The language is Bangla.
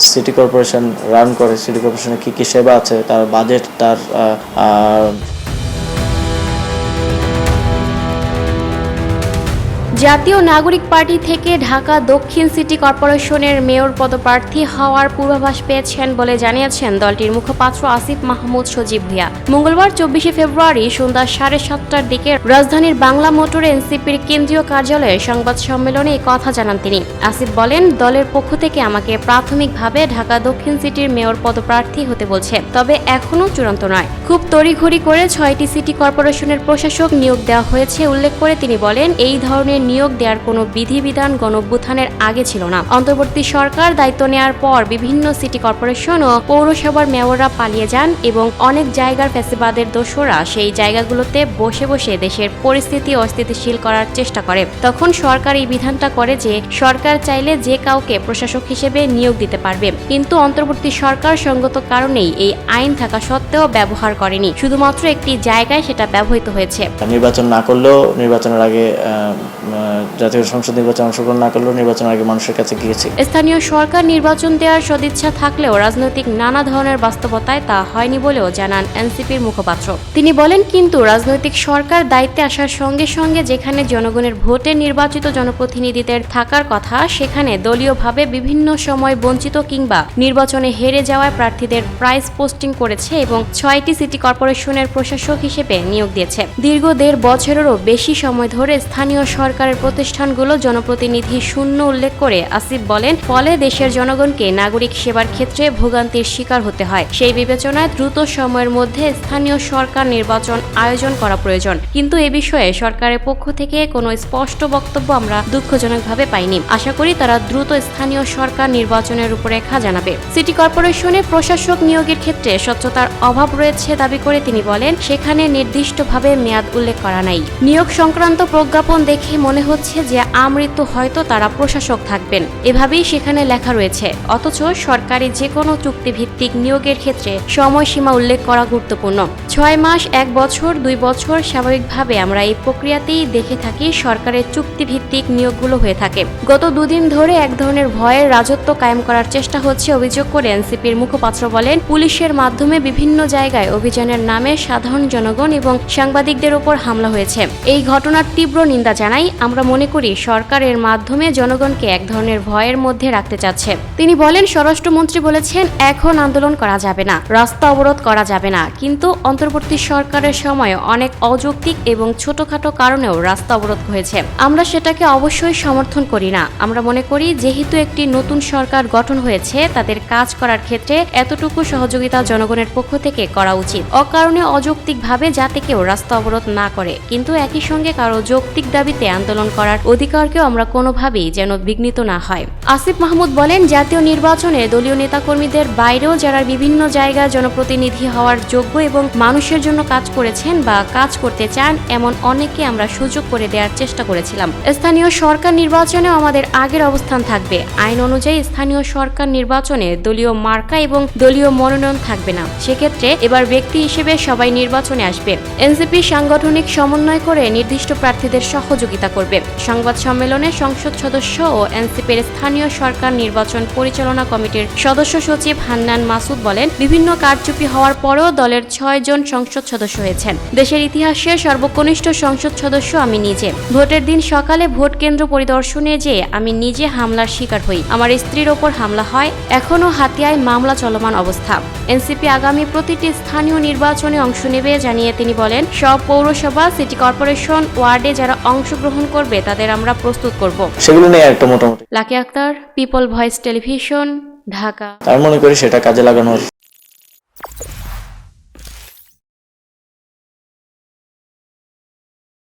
সিটি কর্পোরেশন রান করে, সিটি কর্পোরেশনে কী কী সেবা আছে, তার বাজেট, তার জাতীয় নাগরিক পার্টি থেকে ঢাকা দক্ষিণ সিটি কর্পোরেশনের মেয়র পদপ্রার্থী হওয়ার পূর্বাভাস পেয়েছেন বলে জানিয়েছেন দলটির মুখপাত্র আসিফ মাহমুদ সজীব ভূঁইয়া। মঙ্গলবার 24শে ফেব্রুয়ারি সন্ধ্যা 7:30টার দিকে রাজধানীর বাংলা মোটরে এনসিপির কেন্দ্রীয় কার্যালয়ে সংবাদ সম্মেলনে এই কথা জানান তিনি। আসিফ বলেন, দলের পক্ষ থেকে আমাকে প্রাথমিকভাবে ঢাকা দক্ষিণ সিটির মেয়র পদপ্রার্থী হতে বলছে, তবে এখনও চূড়ান্ত নয়। খুব তড়িঘড়ি করে 6টি সিটি কর্পোরেশনের প্রশাসক নিয়োগ দেওয়া হয়েছে উল্লেখ করে তিনি বলেন, এই ধরনের নিয়োগ দেওয়ার কোনো বিধিবিধান গণঅভ্যুত্থানের আগে ছিল না। অন্তর্বর্তী সরকার দায়িত্ব নেওয়ার পর বিভিন্ন সিটি কর্পোরেশন ও পৌরসভার মেয়ররা পালিয়ে যান এবং অনেক জায়গার ফ্যাসিবাদের দোসররা সেই জায়গাগুলোতে বসে বসে দেশের পরিস্থিতি অস্থিতিশীল করার চেষ্টা করে। তখন সরকার এই বিধানটা করে যে সরকার চাইলে যে কাউকে প্রশাসক হিসেবে নিয়োগ দিতে পারবে, কিন্তু অন্তর্বর্তী সরকার সঙ্গত কারণেই এই আইন থাকা সত্ত্বেও ব্যবহার করেনি, শুধুমাত্র একটি জায়গায় সেটা ব্যবহৃত হয়েছে। নির্বাচন না করলেও, নির্বাচনের আগে জাতীয় সংসদ নির্বাচন অংশগ্রহণ না করলেও নির্বাচনের আগে মানুষের কাছে গিয়েছি। স্থানীয় সরকার নির্বাচন দেওয়ার সদিচ্ছা থাকলেও রাজনৈতিক নানা ধরনের বাস্তবতায় তা হয়নি বলেও জানান এনসিপির মুখপাত্র। তিনি বলেন, কিন্তু রাজনৈতিক সরকার দায়িত্বে আসার সঙ্গে সঙ্গে যেখানে জনগণের ভোটে নির্বাচিত জনপ্রতিনিধিদের থাকার কথা, সেখানে দলীয়ভাবে বিভিন্ন সময় বঞ্চিত কিংবা নির্বাচনে হেরে যাওয়ায় প্রার্থীদের প্রাইস পোস্টিং করেছে এবং 6টি সিটি কর্পোরেশনের প্রশাসক হিসেবে নিয়োগ দিয়েছে। দীর্ঘ 1.5 বছরেরও বেশি সময় ধরে স্থানীয় সরকারের প্রতিষ্ঠানগুলো জনপ্রতিনিধি শূন্য উল্লেখ করে আসিফ বলেন, ফলে দেশের জনগণকে নাগরিক সেবার ক্ষেত্রে ভোগান্তির শিকার হতে হয়। সেই বিবেচনায় দ্রুত সময়ের মধ্যে স্থানীয় সরকার নির্বাচন আয়োজন করা প্রয়োজন, কিন্তু এ বিষয়ে সরকারের পক্ষ থেকে কোনো স্পষ্ট বক্তব্য আমরা দুঃখজনকভাবে পাইনি। আশা করি তারা দ্রুত স্থানীয় সরকার নির্বাচনের রূপরেখা জানাবে। সিটি কর্পোরেশনে প্রশাসক নিয়োগের ক্ষেত্রে স্বচ্ছতার অভাব রয়েছে দাবি করে তিনি বলেন, সেখানে নির্দিষ্টভাবে মেয়াদ উল্লেখ করা নাই। নিয়োগ সংক্রান্ত প্রজ্ঞাপন দেখে মনে হচ্ছে যে আমৃত্যু হয়তো তারা প্রশাসক থাকবেন, এভাবেই সেখানে লেখা রয়েছে। অথচ সরকারি যে কোনো চুক্তিভিত্তিক নিয়োগের ক্ষেত্রে সময়সীমা উল্লেখ করা গুরুত্বপূর্ণ। 6 মাস, 1 বছর, 2 বছর স্বাভাবিকভাবে আমরা এই প্রক্রিয়াতেই দেখে থাকি সরকারের চুক্তিভিত্তিক নিয়োগগুলো হয়ে থাকে। গত 2 দিন ধরে এক ধরনের ভয়ের রাজত্ব কায়েম করার চেষ্টা হচ্ছে অভিযোগ করে এনসিপির মুখপাত্র বলেন, পুলিশের মাধ্যমে বিভিন্ন জায়গায় অভিযানের নামে সাধারণ জনগণ এবং সাংবাদিকদের উপর হামলা হয়েছে। এই ঘটনার তীব্র নিন্দা জানাই। আমরা মনে করি সরকার এর মাধ্যমে জনগণকে এক ধরনের ভয়ের মধ্যে রাখতে চাচ্ছে। তিনি বলেন, স্বরাষ্ট্রমন্ত্রী বলেছেন এখন আন্দোলন করা যাবে না, রাস্তা অবরোধ করা যাবে না, কিন্তু অন্তর্বর্তী সরকারের সময় অনেক অযৌক্তিক এবং ছোটখাটো কারণেও রাস্তা অবরোধ হয়েছে। আমরা সেটাকে অবশ্যই সমর্থন করি না। আমরা মনে করি যেহেতু একটি নতুন সরকার গঠন হয়েছে, তাদের কাজ করার ক্ষেত্রে এতটুকু সহযোগিতা জনগণের পক্ষ থেকে করা উচিত, অকারণে অযৌক্তিকভাবে যাতে কেউ রাস্তা অবরোধ না করে, কিন্তু একই সঙ্গে কারো যৌক্তিক দাবিতে আন্দোলন করার অধিকারকেও আমরা কোনোভাবেই যেন বিঘ্নিত না হয়। আসিফ মাহমুদ বলেন, জাতীয় নির্বাচনে দলীয় নেতাকর্মীদের বাইরেও যারা বিভিন্ন জায়গায় জনপ্রতিনিধি হওয়ার যোগ্য এবং মানুষের জন্য কাজ করেছেন বা কাজ করতে চান, এমন অনেককে আমরা সুযোগ করে দেওয়ার চেষ্টা করেছিলাম। স্থানীয় সরকার নির্বাচনেও আমাদের আগের অবস্থান থাকবে। আইন অনুযায়ী স্থানীয় সরকার নির্বাচনে দলীয় মার্কা এবং দলীয় মনোনয়ন থাকবে না। সেক্ষেত্রে এবার ব্যক্তি হিসেবে সবাই নির্বাচনে আসবে। এনসিপি সাংগঠনিক সমন্বয় করে নির্দিষ্ট প্রার্থীদের সহযোগিতা করবে। সংবাদ সম্মেলনে সংসদ সদস্য ও এনসিপির স্থানীয় সরকার নির্বাচন পরিচালনা কমিটির সদস্য সচিব হান্নান মাসুদ বলেন, বিভিন্ন কারচুপি হওয়ার পরেও দলের 6 জন সংসদ সদস্য হয়েছেন। দেশের ইতিহাসে সর্বকনিষ্ঠ সংসদ সদস্য আমি নিজে। ভোটের দিন সকালে ভোট কেন্দ্র পরিদর্শনে যেয়ে আমি নিজে হামলার শিকার হই। আমার স্ত্রীর ওপর হামলা হয়। এখনও হাতিয়ায় মামলা চলমান অবস্থা। এনসিপি আগামী প্রতিটি স্থানীয় নির্বাচনে অংশ নেবে জানিয়ে তিনি বলেন, সব পৌরসভা, সিটি কর্পোরেশন, ওয়ার্ডে যারা অংশগ্রহণ করবে তাদের আমরা প্রস্তুত করব। সেগুলো নিয়ে একটা মোটামুটি Lucky Akhtar, people voice television, Dhaka. আমি মনে করি সেটা কাজে লাগানোর